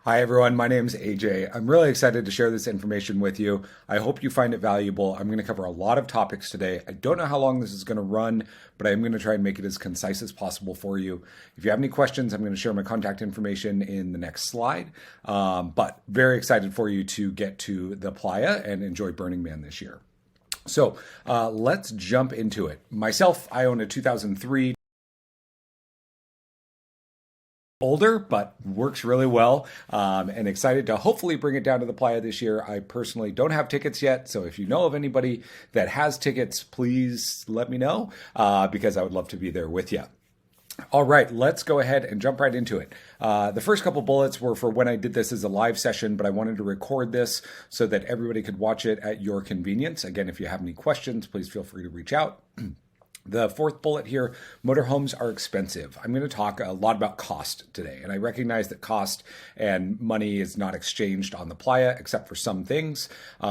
Hi, everyone. My name is AJ. I'm really excited to share this information with you. I hope you find it valuable. I'm going to cover a lot of topics today. I don't know how long this is going to run, but I'm going to try and make it as concise as possible for you. If you have any questions, I'm going to share my contact information in the next slide. But very excited for you to get to the playa and enjoy Burning Man this year. So let's jump into it. Myself, I own a 2003 older, but works really well, and excited to hopefully bring it down to the playa this year. I personally don't have tickets yet, so if you know of anybody that has tickets, please let me know, because I would love to be there with you. All right, let's go ahead and jump right into it. The first couple bullets were for when I did this as a live session, but I wanted to record this so that everybody could watch it at your convenience. Again, if you have any questions, please feel free to reach out. The fourth bullet here, motorhomes are expensive. I'm going to talk a lot about cost today, and I recognize that cost and money is not exchanged on the playa except for some things.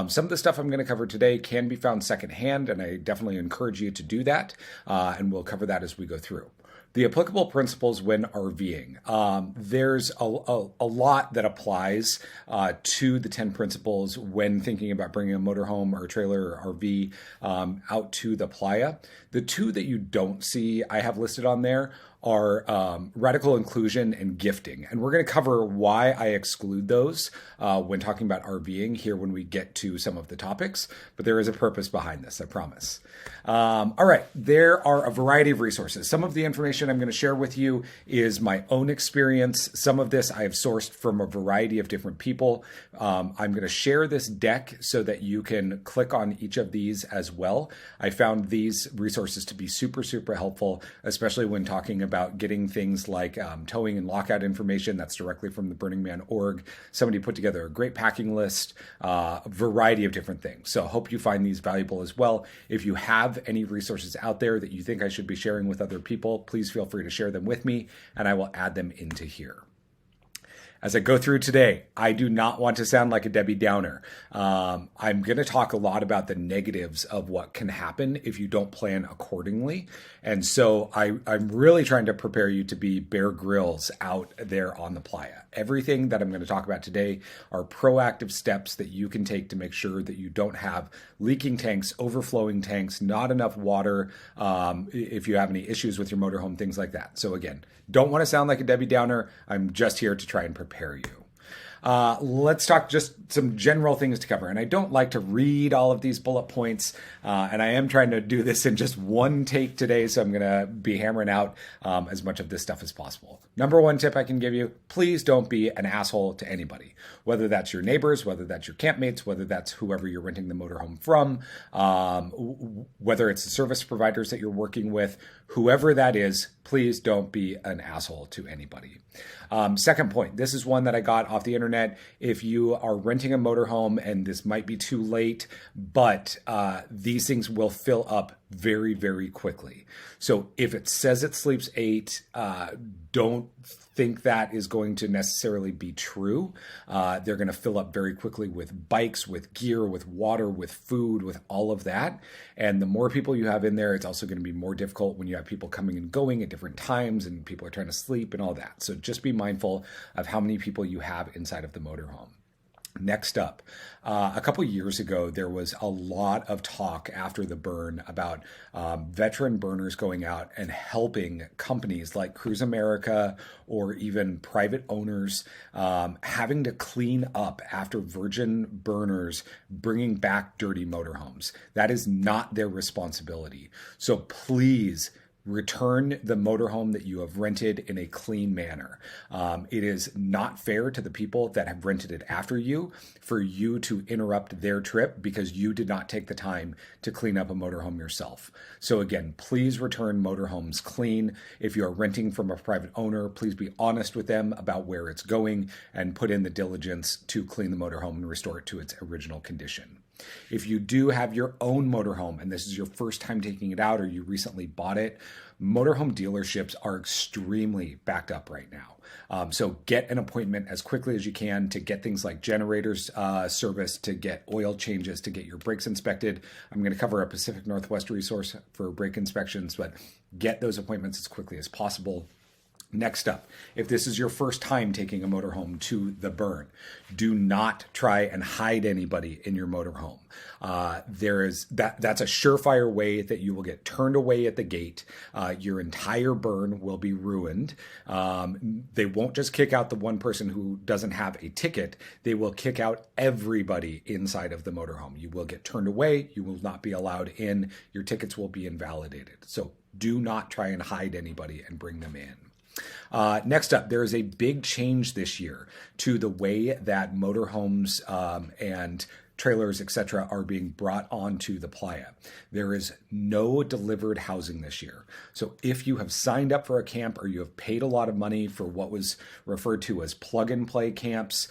Some of the stuff I'm going to cover today can be found secondhand, and I definitely encourage you to do that, and we'll cover that as we go through. The applicable principles when RVing. There's a lot that applies to the 10 principles when thinking about bringing a motorhome or a trailer or RV out to the playa. The two that you don't see I have listed on there are radical inclusion and gifting. And we're going to cover why I exclude those when talking about RVing here when we get to some of the topics. But there is a purpose behind this, I promise. All right, there are a variety of resources. Some of the information I'm going to share with you is my own experience. Some of this I have sourced from a variety of different people. I'm going to share this deck so that you can click on each of these as well. I found these resources to be super, super helpful, especially when talking about getting things like towing and lockout information. That's directly from the Burning Man org. Somebody put together a great packing list, a variety of different things. So I hope you find these valuable as well. If you have any resources out there that you think I should be sharing with other people, please feel free to share them with me, and I will add them into here. As I go through today, I do not want to sound like a Debbie Downer. I'm going to talk a lot about the negatives of what can happen if you don't plan accordingly. And so I'm really trying to prepare you to be Bear Grylls out there on the playa. Everything that I'm going to talk about today are proactive steps that you can take to make sure that you don't have leaking tanks, overflowing tanks, not enough water, if you have any issues with your motorhome, things like that. So again, don't want to sound like a Debbie Downer. I'm just here to try and prepare you. Let's talk just some general things to cover. And I don't like to read all of these bullet points, and I am trying to do this in just one take today, so I'm going to be hammering out as much of this stuff as possible. Number one tip I can give you, please don't be an asshole to anybody, whether that's your neighbors, whether that's your campmates, whether that's whoever you're renting the motorhome from, whether it's the service providers that you're working with, whoever that is, please don't be an asshole to anybody. Second point, this is one that I got off the internet. If you are renting a motorhome, and this might be too late, but these things will fill up very, very quickly. So if it says it sleeps 8, don't think that is going to necessarily be true. They're going to fill up very quickly with bikes, with gear, with water, with food, with all of that. And the more people you have in there, it's also going to be more difficult when you have people coming and going at different times and people are trying to sleep and all that. So just be mindful of how many people you have inside of the motorhome. Next up, a couple years ago, there was a lot of talk after the burn about veteran burners going out and helping companies like Cruise America or even private owners having to clean up after virgin burners bringing back dirty motorhomes. That is not their responsibility. So please, return the motorhome that you have rented in a clean manner. It is not fair to the people that have rented it after you for you to interrupt their trip because you did not take the time to clean up a motorhome yourself. So again, please return motorhomes clean. If you are renting from a private owner, please be honest with them about where it's going and put in the diligence to clean the motorhome and restore it to its original condition. If you do have your own motorhome and this is your first time taking it out or you recently bought it, motorhome dealerships are extremely backed up right now. So get an appointment as quickly as you can to get things like generators service, to get oil changes, to get your brakes inspected. I'm going to cover a Pacific Northwest resource for brake inspections, but get those appointments as quickly as possible. Next up, if this is your first time taking a motorhome to the burn, do not try and hide anybody in your motorhome. That's a surefire way that you will get turned away at the gate. Your entire burn will be ruined. They won't just kick out the one person who doesn't have a ticket. They will kick out everybody inside of the motorhome. You will get turned away. You will not be allowed in. Your tickets will be invalidated. So do not try and hide anybody and bring them in. Next up, there is a big change this year to the way that motorhomes and trailers, etc., are being brought onto the playa. There is no delivered housing this year. So if you have signed up for a camp or you have paid a lot of money for what was referred to as plug-and-play camps,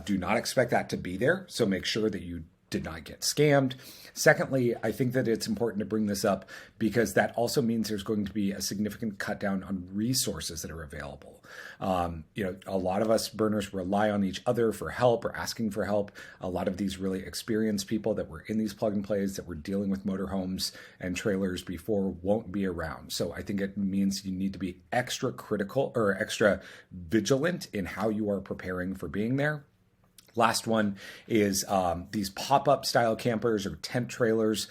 do not expect that to be there. So make sure that you did not get scammed. Secondly, I think that it's important to bring this up because that also means there's going to be a significant cut down on resources that are available. A lot of us burners rely on each other for help or asking for help. A lot of these really experienced people that were in these plug and plays that were dealing with motorhomes and trailers before won't be around. So I think it means you need to be extra critical or extra vigilant in how you are preparing for being there. Last one is these pop-up style campers or tent trailers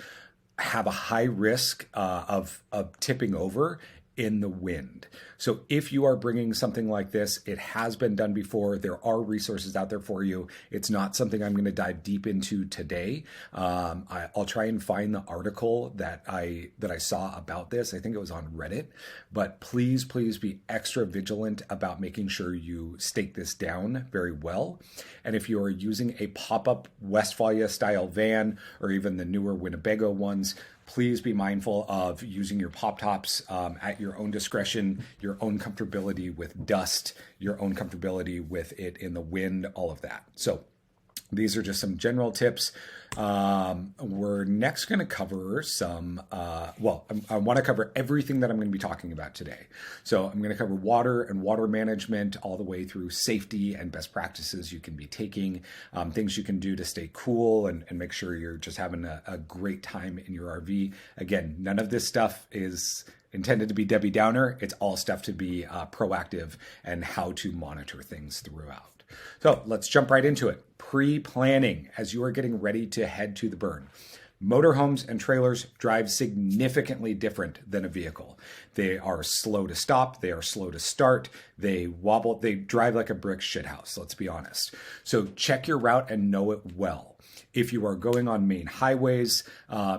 have a high risk of tipping over in the wind. So if you are bringing something like this, it has been done before. There are resources out there for you. It's not something I'm going to dive deep into today. I'll try and find the article that I saw about this. I think it was on Reddit. But please be extra vigilant about making sure you stake this down very well. And if you are using a pop-up Westphalia style van or even the newer Winnebago ones, please be mindful of using your pop tops at your own discretion, your own comfortability with dust, your own comfortability with it in the wind, all of that. So these are just some general tips. We're next going to cover some, I want to cover everything that I'm going to be talking about today. So I'm going to cover water and water management all the way through safety and best practices you can be taking, things you can do to stay cool and make sure you're just having a great time in your RV. Again, none of this stuff is intended to be Debbie Downer. It's all stuff to be proactive and how to monitor things throughout. So let's jump right into it. Pre-planning as you are getting ready to head to the burn. Motorhomes and trailers drive significantly different than a vehicle. They are slow to stop. They are slow to start. They wobble. They drive like a brick shithouse, let's be honest. So check your route and know it well. If you are going on main highways,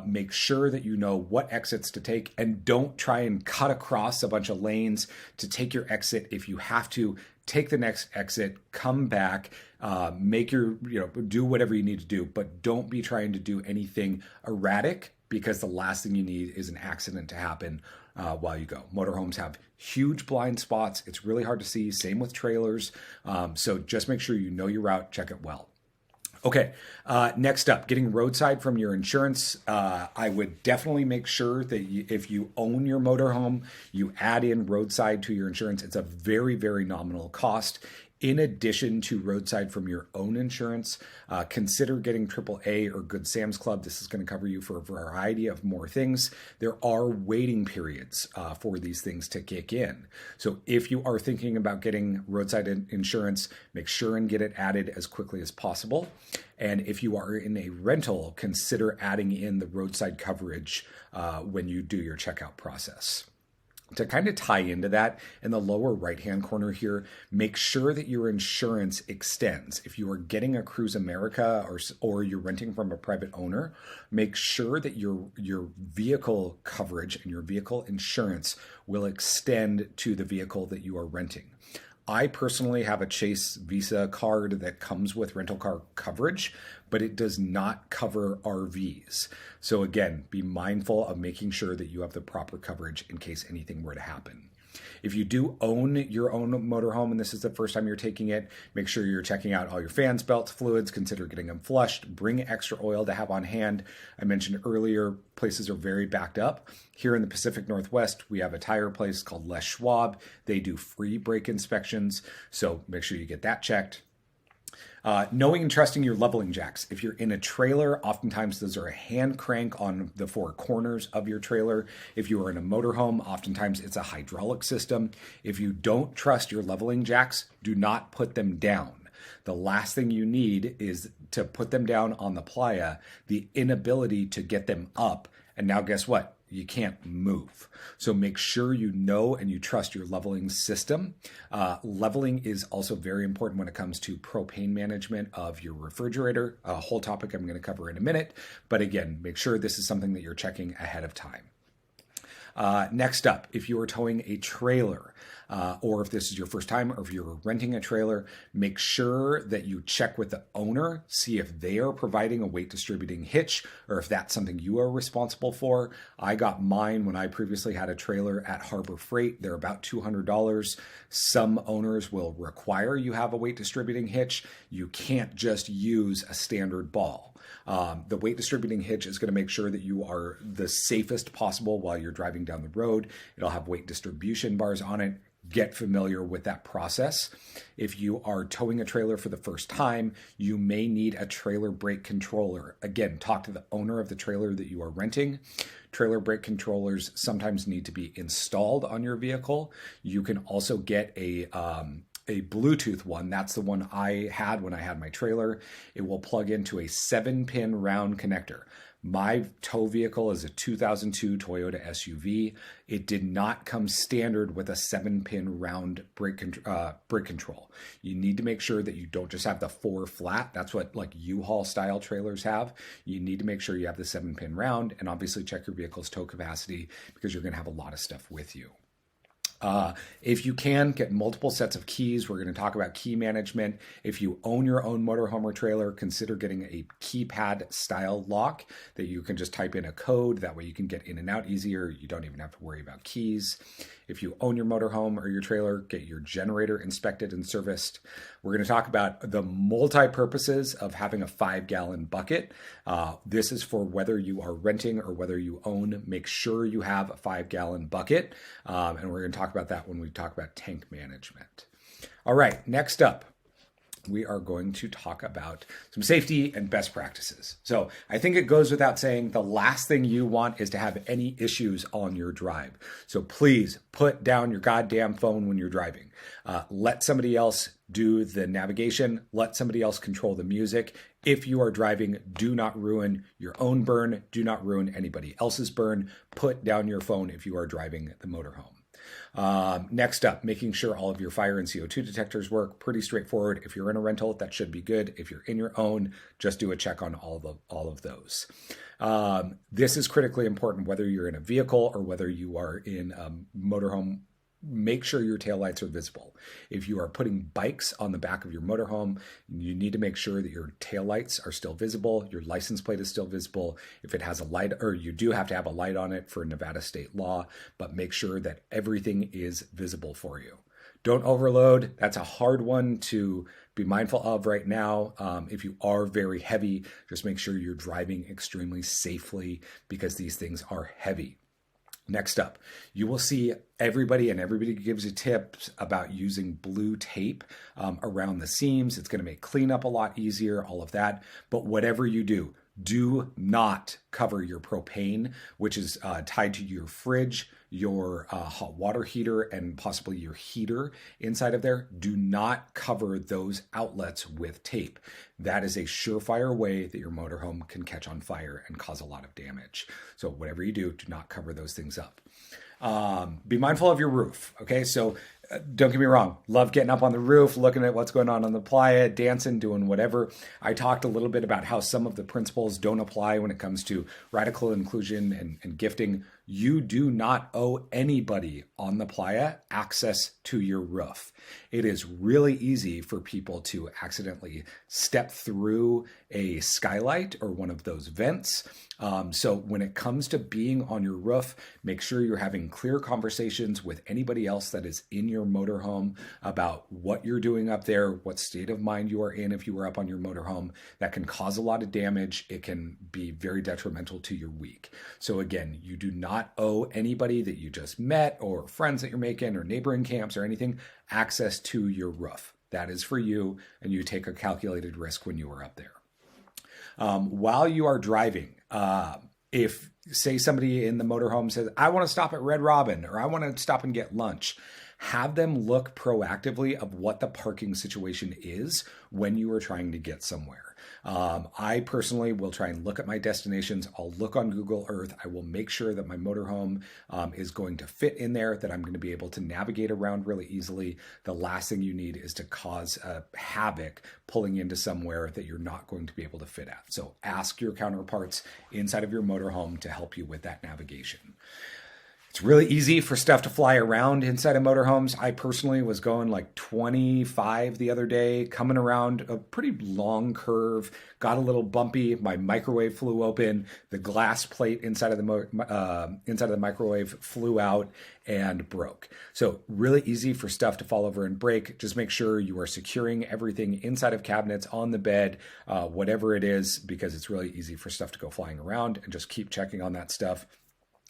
make sure that you know what exits to take and don't try and cut across a bunch of lanes to take your exit. If you have to, take the next exit, come back, do whatever you need to do, but don't be trying to do anything erratic because the last thing you need is an accident to happen while you go. Motorhomes have huge blind spots. It's really hard to see. Same with trailers. So just make sure you know your route, check it well. Okay, next up, getting roadside from your insurance. I would definitely make sure that if you own your motorhome, you add in roadside to your insurance. It's a very, very nominal cost. In addition to roadside from your own insurance, consider getting AAA or Good Sam's Club. This is going to cover you for a variety of more things. There are waiting periods for these things to kick in. So if you are thinking about getting roadside insurance, make sure and get it added as quickly as possible. And if you are in a rental, consider adding in the roadside coverage when you do your checkout process. To kind of tie into that, in the lower right-hand corner here, make sure that your insurance extends. If you are getting a Cruise America or you're renting from a private owner, make sure that your vehicle coverage and your vehicle insurance will extend to the vehicle that you are renting. I personally have a Chase Visa card that comes with rental car coverage, but it does not cover RVs. So again, be mindful of making sure that you have the proper coverage in case anything were to happen. If you do own your own motorhome and this is the first time you're taking it, make sure you're checking out all your fans, belts, fluids, consider getting them flushed, bring extra oil to have on hand. I mentioned earlier, places are very backed up. Here in the Pacific Northwest, we have a tire place called Les Schwab. They do free brake inspections, so make sure you get that checked. Knowing and trusting your leveling jacks. If you're in a trailer, oftentimes those are a hand crank on the four corners of your trailer. If you are in a motorhome, oftentimes it's a hydraulic system. If you don't trust your leveling jacks, do not put them down. The last thing you need is to put them down on the playa, the inability to get them up. And now guess what? You can't move. So make sure you know and you trust your leveling system. Leveling is also very important when it comes to propane management of your refrigerator, a whole topic I'm going to cover in a minute. But again, make sure this is something that you're checking ahead of time. Next up, if you are towing a trailer, or if this is your first time, or if you're renting a trailer, make sure that you check with the owner, see if they are providing a weight distributing hitch, or if that's something you are responsible for. I got mine when I previously had a trailer at Harbor Freight. They're about $200. Some owners will require you have a weight distributing hitch. You can't just use a standard ball. The weight distributing hitch is going to make sure that you are the safest possible while you're driving down the road. It'll have weight distribution bars on it. Get familiar with that process. If you are towing a trailer for the first time, you may need a trailer brake controller. Again, talk to the owner of the trailer that you are renting. Trailer brake controllers sometimes need to be installed on your vehicle. You can also get a Bluetooth one. That's the one I had when I had my trailer. It will plug into a 7-pin round connector. My tow vehicle is a 2002 Toyota SUV. It did not come standard with a 7-pin round brake control. You need to make sure that you don't just have the 4 flat. That's what like U-Haul style trailers have. You need to make sure you have the 7-pin round, and obviously check your vehicle's tow capacity because you're going to have a lot of stuff with you. If you can, get multiple sets of keys. We're going to talk about key management. If you own your own motorhome or trailer, consider getting a keypad style lock that you can just type in a code. That way you can get in and out easier. You don't even have to worry about keys. If you own your motorhome or your trailer, get your generator inspected and serviced. We're going to talk about the multi-purposes of having a 5-gallon bucket. This is for whether you are renting or whether you own. Make sure you have a 5-gallon bucket. And we're going to talk about that when we talk about tank management. All right, next up, we are going to talk about some safety and best practices. So I think it goes without saying, the last thing you want is to have any issues on your drive. So please put down your goddamn phone when you're driving. Let somebody else do the navigation. Let somebody else control the music. If you are driving, do not ruin your own burn. Do not ruin anybody else's burn. Put down your phone if you are driving the motorhome. Next up, making sure all of your fire and CO2 detectors work. Pretty straightforward. If you're in a rental, that should be good. If you're in your own, just do a check on all of those. This is critically important, whether you're in a vehicle or whether you are in a motorhome. Make sure your taillights are visible. If you are putting bikes on the back of your motorhome, you need to make sure that your taillights are still visible, your license plate is still visible. If it has a light, or you do have to have a light on it for Nevada state law, but make sure that everything is visible for you. Don't overload. That's a hard one to be mindful of right now. If you are very heavy, just make sure you're driving extremely safely because these things are heavy. Next up, you will see everybody gives you tips about using blue tape around the seams. It's going to make cleanup a lot easier, all of that. But whatever you do not cover your propane, which is tied to your fridge, your hot water heater, and possibly your heater inside of there. Do not cover those outlets with tape. That is a surefire way that your motorhome can catch on fire and cause a lot of damage. So whatever you do not cover those things up. Be mindful of your roof. Okay, so don't get me wrong. Love getting up on the roof, looking at what's going on the playa, dancing, doing whatever. I talked a little bit about how some of the principles don't apply when it comes to radical inclusion and gifting. You do not owe anybody on the playa access to your roof. It is really easy for people to accidentally step through a skylight or one of those vents. So when it comes to being on your roof, make sure you're having clear conversations with anybody else that is in your motorhome about what you're doing up there, what state of mind you are in if you were up on your motorhome. That can cause a lot of damage. It can be very detrimental to your week. So again, you do not owe anybody that you just met or friends that you're making or neighboring camps or anything access to your roof. That is for you, and you take a calculated risk when you are up there. While you are driving, if say somebody in the motorhome says, I want to stop at Red Robin, or I want to stop and get lunch, have them look proactively of what the parking situation is when you are trying to get somewhere. I personally will try and look at my destinations. I'll look on Google Earth. I will make sure that my motorhome is going to fit in there, that I'm going to be able to navigate around really easily. The last thing you need is to cause havoc pulling into somewhere that you're not going to be able to fit at. So ask your counterparts inside of your motorhome to help you with that navigation. It's really easy for stuff to fly around inside of motorhomes. I personally was going like 25 the other day, coming around a pretty long curve, got a little bumpy. My microwave flew open. The glass plate inside of the microwave flew out and broke. So really easy for stuff to fall over and break. Just make sure you are securing everything inside of cabinets, on the bed, whatever it is, because it's really easy for stuff to go flying around, and just keep checking on that stuff.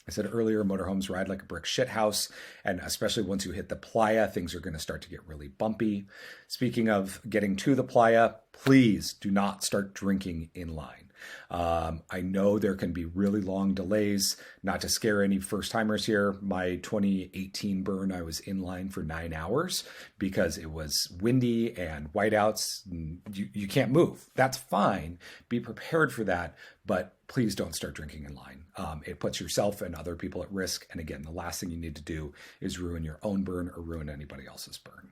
I said earlier, motorhomes ride like a brick shit house, and especially once you hit the playa, things are going to start to get really bumpy. Speaking of getting to the playa, please do not start drinking in line. I know there can be really long delays. Not to scare any first timers here, my 2018 burn, I was in line for 9 hours because it was windy and whiteouts. And you can't move. That's fine. Be prepared for that, but please don't start drinking in line. It puts yourself and other people at risk. And again, the last thing you need to do is ruin your own burn or ruin anybody else's burn.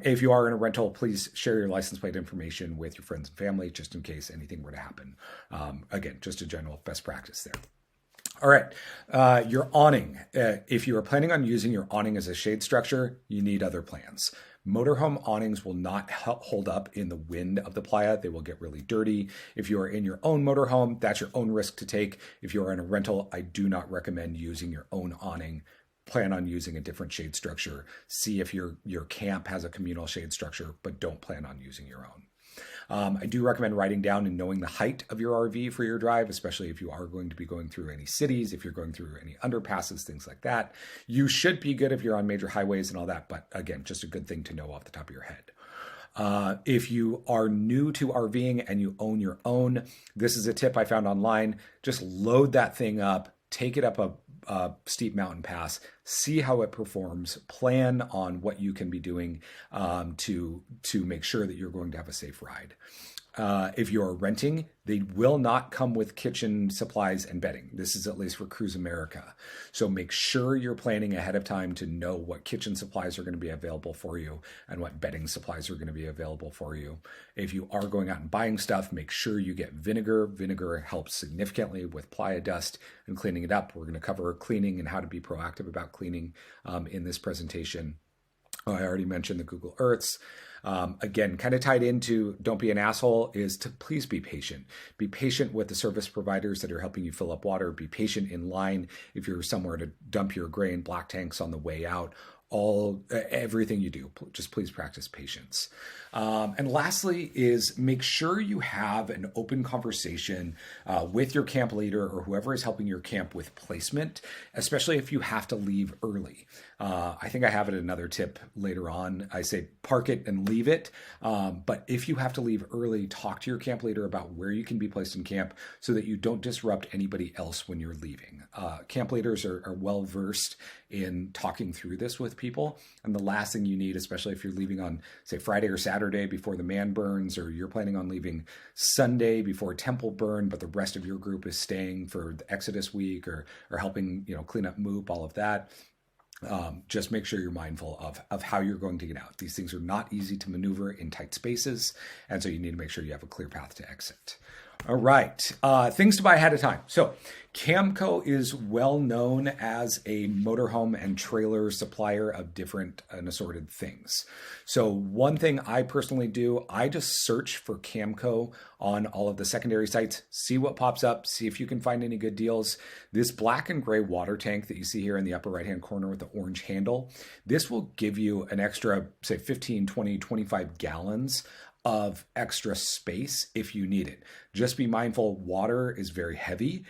If you are in a rental, please share your license plate information with your friends and family, just in case anything were to happen. Again, just a general best practice there. All right, your awning. If you are planning on using your awning as a shade structure, you need other plans. Motorhome awnings will not hold up in the wind of the playa. They will get really dirty. If you are in your own motorhome, that's your own risk to take. If you are in a rental, I do not recommend using your own awning. Plan on using a different shade structure. See if your camp has a communal shade structure, but don't plan on using your own. I do recommend writing down and knowing the height of your RV for your drive, especially if you are going to be going through any cities, if you're going through any underpasses, things like that. You should be good if you're on major highways and all that, but again, just a good thing to know off the top of your head. If you are new to RVing and you own your own, this is a tip I found online. Just load that thing up, take it up a steep mountain pass, see how it performs, plan on what you can be doing to make sure that you're going to have a safe ride. If you're renting, they will not come with kitchen supplies and bedding. This is at least for Cruise America. So make sure you're planning ahead of time to know what kitchen supplies are going to be available for you and what bedding supplies are going to be available for you. If you are going out and buying stuff, make sure you get vinegar. Vinegar helps significantly with playa dust and cleaning it up. We're going to cover cleaning and how to be proactive about cleaning in this presentation. I already mentioned the Google Earths. Again, kind of tied into don't be an asshole is to please be patient. Be patient with the service providers that are helping you fill up water. Be patient in line if you're somewhere to dump your gray and black tanks on the way out. Everything you do, just please practice patience. And lastly is make sure you have an open conversation with your camp leader or whoever is helping your camp with placement, especially if you have to leave early. I think I have it another tip later on. I say park it and leave it. But if you have to leave early, talk to your camp leader about where you can be placed in camp so that you don't disrupt anybody else when you're leaving. Camp leaders are well versed in talking through this with people. And the last thing you need, especially if you're leaving on, say, Friday or Saturday before the man burns, or you're planning on leaving Sunday before temple burn, but the rest of your group is staying for the Exodus week or helping, clean up MOOP, all of that. Just make sure you're mindful of how you're going to get out. These things are not easy to maneuver in tight spaces, and so you need to make sure you have a clear path to exit. All right, things to buy ahead of time. So Camco is well known as a motorhome and trailer supplier of different and assorted things. So one thing I personally do, I just search for Camco on all of the secondary sites, see what pops up, see if you can find any good deals. This black and gray water tank that you see here in the upper right-hand corner with the orange handle, this will give you an extra, say 15, 20, 25 gallons of extra space if you need it. Just be mindful, water is very heavy.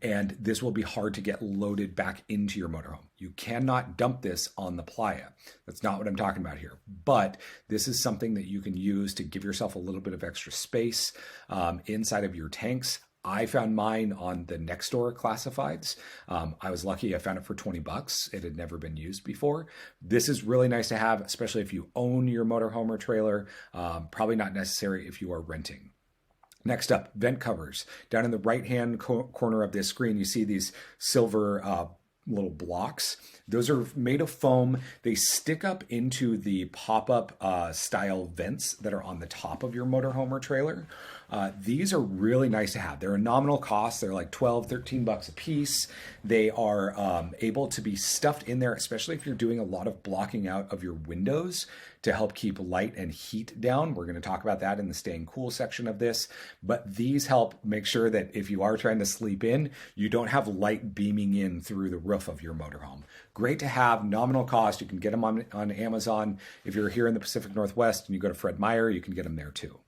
And this will be hard to get loaded back into your motorhome. You cannot dump this on the playa. That's not what I'm talking about here. But this is something that you can use to give yourself a little bit of extra space inside of your tanks. I found mine on the Nextdoor classifieds. I was lucky I found it for $20. It had never been used before. This is really nice to have, especially if you own your motorhome or trailer. Probably not necessary if you are renting. Next up, vent covers. Down in the right-hand corner of this screen, you see these silver little blocks. Those are made of foam. They stick up into the pop-up style vents that are on the top of your motorhome or trailer. These are really nice to have. They're a nominal cost. They're like $12, $13 a piece. They are able to be stuffed in there, especially if you're doing a lot of blocking out of your windows to help keep light and heat down. We're going to talk about that in the staying cool section of this. But these help make sure that if you are trying to sleep in, you don't have light beaming in through the roof of your motorhome. Great to have, nominal cost. You can get them on Amazon. If you're here in the Pacific Northwest and you go to Fred Meyer, you can get them there too.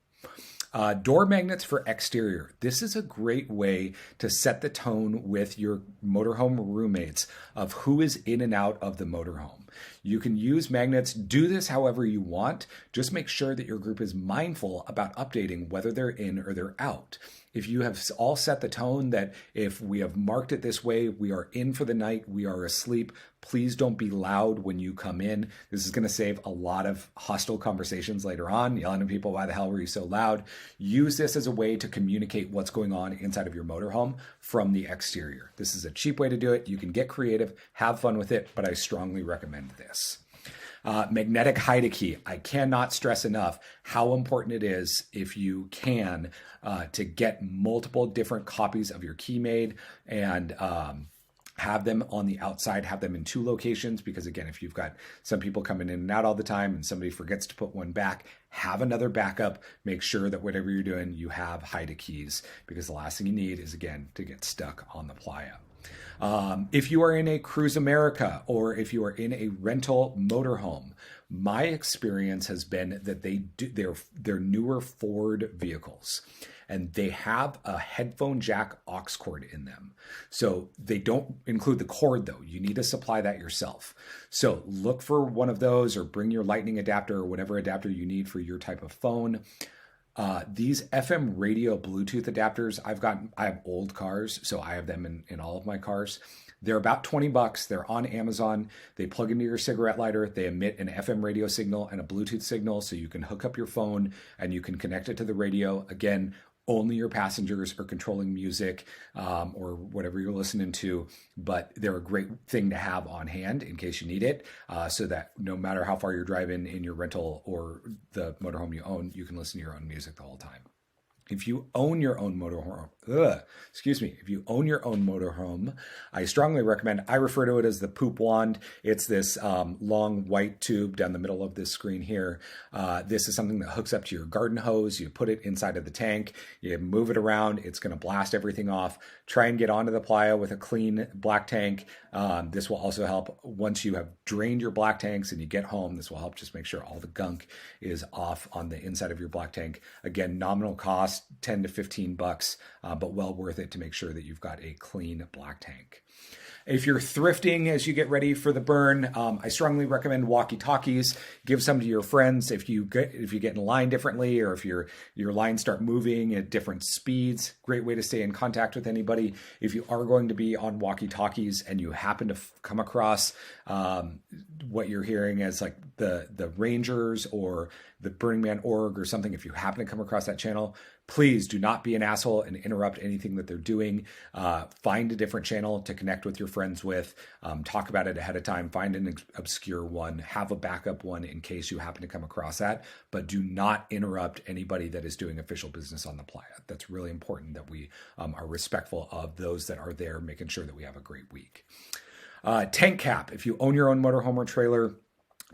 Door magnets for exterior. This is a great way to set the tone with your motorhome roommates of who is in and out of the motorhome. You can use magnets. Do this however you want. Just make sure that your group is mindful about updating whether they're in or they're out. If you have all set the tone that if we have marked it this way, we are in for the night, we are asleep, please don't be loud when you come in. This is going to save a lot of hostile conversations later on, yelling at people, why the hell were you so loud? Use this as a way to communicate what's going on inside of your motorhome from the exterior. This is a cheap way to do it. You can get creative, have fun with it, but I strongly recommend this. Magnetic hide key. I cannot stress enough how important it is, if you can, to get multiple different copies of your key made and have them on the outside, have them in 2 locations, because again, if you've got some people coming in and out all the time and somebody forgets to put one back, have another backup. Make sure that whatever you're doing, you have hide keys, because the last thing you need is, again, to get stuck on the playa. If you are in a Cruise America or if you are in a rental motorhome, my experience has been that they're newer Ford vehicles, and they have a headphone jack aux cord in them. So they don't include the cord though. You need to supply that yourself. So look for one of those, or bring your lightning adapter or whatever adapter you need for your type of phone. These FM radio Bluetooth adapters, I have old cars, so I have them in all of my cars. They're about $20. They're on Amazon. They plug into your cigarette lighter. They emit an FM radio signal and a Bluetooth signal, so you can hook up your phone and you can connect it to the radio. Again, only your passengers are controlling music or whatever you're listening to, but they're a great thing to have on hand in case you need it, so that no matter how far you're driving in your rental or the motorhome you own, you can listen to your own music the whole time. If you own your own motorhome, if you own your own motorhome, I strongly recommend, I refer to it as the poop wand. It's this long white tube down the middle of this screen here. This is something that hooks up to your garden hose. You put it inside of the tank, you move it around, it's going to blast everything off. Try and get onto the playa with a clean black tank. This will also help once you have drained your black tanks and you get home. This will help just make sure all the gunk is off on the inside of your black tank. Again, nominal cost, $10 to $15, but well worth it to make sure that you've got a clean black tank. If you're thrifting as you get ready for the burn, I strongly recommend walkie-talkies. Give some to your friends if you get in line differently, or if your lines start moving at different speeds. Great way to stay in contact with anybody. If you are going to be on walkie-talkies and you happen to come across what you're hearing as like the Rangers or the Burning Man org or something, if you happen to come across that channel, please do not be an asshole and interrupt anything that they're doing. Find a different channel to connect with your friends with. Talk about it ahead of time. Find an obscure one. Have a backup one in case you happen to come across that. But do not interrupt anybody that is doing official business on the playa. That's really important that we are respectful of those that are there, making sure that we have a great week. Tank cap. If you own your own motorhome or trailer,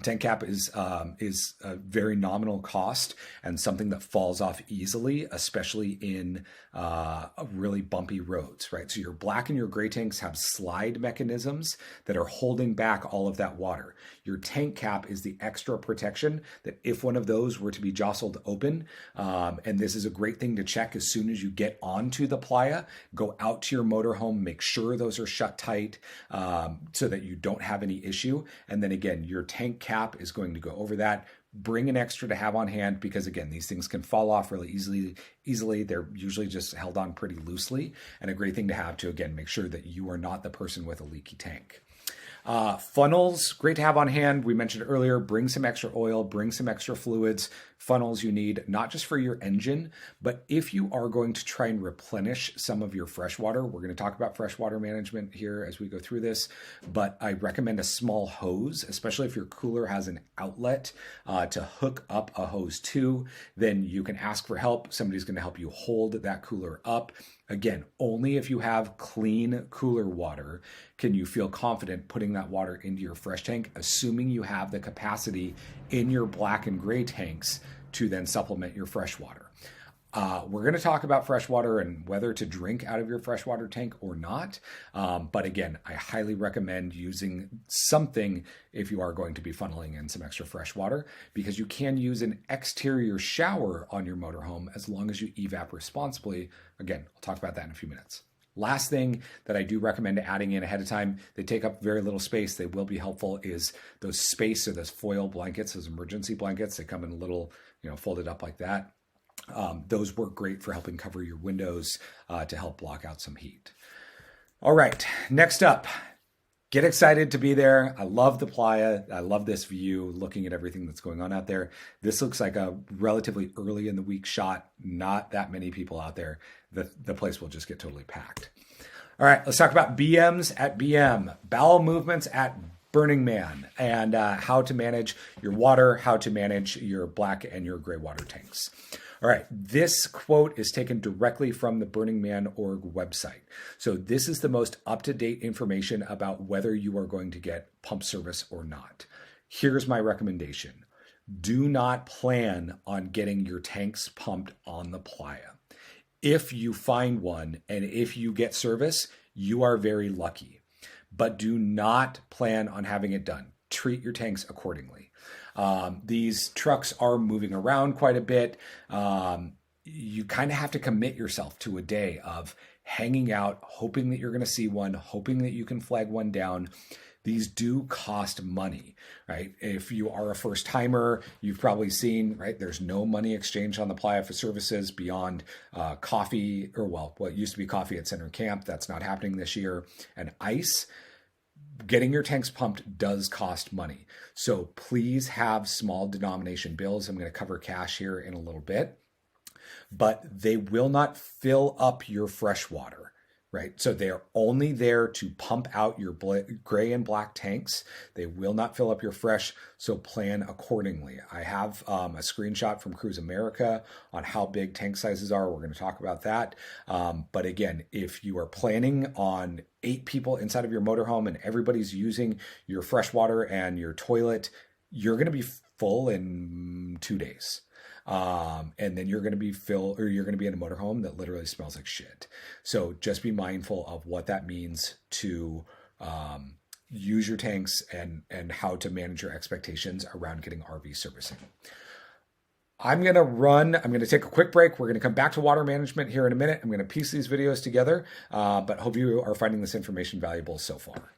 Tank cap is a very nominal cost and something that falls off easily, especially in really bumpy roads, right? So your black and your gray tanks have slide mechanisms that are holding back all of that water. Your tank cap is the extra protection that if one of those were to be jostled open, and this is a great thing to check as soon as you get onto the playa, go out to your motorhome, make sure those are shut tight so that you don't have any issue. And then again, your tank cap is going to go over that. Bring an extra to have on hand because again, these things can fall off really easily. They're usually just held on pretty loosely, and a great thing to have to again make sure that you are not the person with a leaky tank. Funnels, great to have on hand. We mentioned earlier, bring some extra oil, bring some extra fluids. Funnels you need not just for your engine, but if you are going to try and replenish some of your freshwater, we're going to talk about freshwater management here as we go through this, but I recommend a small hose, especially if your cooler has an outlet to hook up a hose to, then you can ask for help. Somebody's going to help you hold that cooler up. Again, only if you have clean cooler water can you feel confident putting that water into your fresh tank, assuming you have the capacity in your black and gray tanks to then supplement your fresh water. We're going to talk about freshwater and whether to drink out of your freshwater tank or not. But again, I highly recommend using something if you are going to be funneling in some extra fresh water, because you can use an exterior shower on your motorhome as long as you evap responsibly. Again, I'll talk about that in a few minutes. Last thing that I do recommend adding in ahead of time, they take up very little space, they will be helpful, is those space or those foil blankets, those emergency blankets. They come in a little, folded up like that. Those work great for helping cover your windows to help block out some heat. All right, next up, get excited to be there. I love the playa. I love this view, looking at everything that's going on out there. This looks like a relatively early in the week shot. Not that many people out there. The place will just get totally packed. All right, let's talk about BMs at BM, bowel movements at Burning Man, and how to manage your water, how to manage your black and your gray water tanks. All right, this quote is taken directly from the Burning Man org website. So this is the most up-to-date information about whether you are going to get pump service or not. Here's my recommendation. Do not plan on getting your tanks pumped on the playa. If you find one and if you get service, you are very lucky. But do not plan on having it done. Treat your tanks accordingly. These trucks are moving around quite a bit. You kind of have to commit yourself to a day of hanging out, hoping that you're going to see one, hoping that you can flag one down. These do cost money, right? If you are a first timer, you've probably seen, right? There's no money exchanged on the playa for services beyond coffee, or what used to be coffee at center camp. That's not happening this year. And ice. Getting your tanks pumped does cost money. So please have small denomination bills. I'm going to cover cash here in a little bit, but they will not fill up your fresh water, right? So they are only there to pump out your gray and black tanks. They will not fill up your fresh, so plan accordingly. I have a screenshot from Cruise America on how big tank sizes are. We're going to talk about that. But again, if you are planning on 8 people inside of your motorhome and everybody's using your fresh water and your toilet, you're going to be full in 2 days. And then you're going to be you're going to be in a motorhome that literally smells like shit. So just be mindful of what that means to use your tanks and how to manage your expectations around getting RV servicing. I'm going to take a quick break. We're going to come back to water management here in a minute. I'm going to piece these videos together, but hope you are finding this information valuable so far.